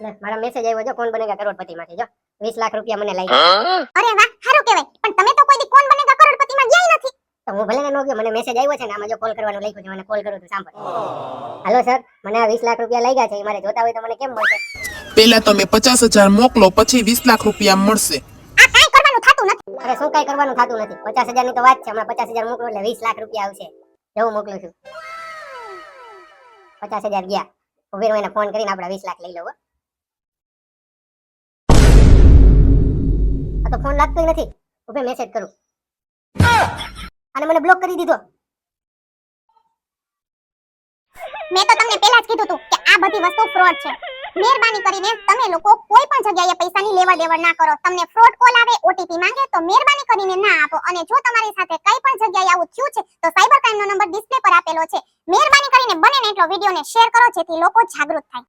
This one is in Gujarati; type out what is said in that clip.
લે મારા મેસેજ આવ્યો જો કોણ બનેગા કરોડપતિ માંથી જો 20 લાખ રૂપિયા મને લાગ્યા. અરે વાહ સારું કહેવાય. પણ તમે તો કોઈ દી કોણ બનેગા કરોડપતિ માં ગયા નથી. તો હું ભલે નો ગયો, મને મેસેજ આવ્યો છે ને આમાં જો કોલ કરવાનું લખ્યું છે, મને કોલ કરું તો સાંભળ. હાલો સર, મને આ 20 લાખ રૂપિયા લાગ્યા છે, એ મારે જોતા હોય તો મને કેમ મળશે? પેલા તમે 50,000 મોકલો, પછી 20 લાખ રૂપિયા મળશે. આ કાઈ કરવાનું થાતું નથી. અરે શું કાઈ કરવાનું થાતું નથી? 50,000 ની તો વાત છે, હમણાં 50,000 મોકલું એટલે 20 લાખ રૂપિયા આવશે. જો હું મોકલું છું. 50,000 ગયા. ઉભી રહો, એને ફોન કરીને આપણે 20 લાખ લઈ લઉં. આ તો ફોન લાગતો નથી. ઉભે મેસેજ કરું. અને મને બ્લોક કરી દીધો. મેં તો તમને પહેલા જ કીધું હતું કે આ બધી વસ્તુ ફ્રોડ છે. મહેરબાની કરીને તમે લોકો કોઈ પણ જગ્યાએ પૈસાની લેવડ દેવડ ના કરો. તમને ફ્રોડ કોલ આવે, ઓટીપી માંગે તો મહેરબાની કરીને ના આપો. અને જો તમારી સાથે કઈ પણ જગ્યાએ આવું થયું છે તો સાયબર ક્રાઇમનો નંબર ડિસ્પ્લે પર આપેલો છે. મહેરબાની કરીને બને એટલો વિડિયોને શેર કરો જેથી લોકો જાગૃત થાય.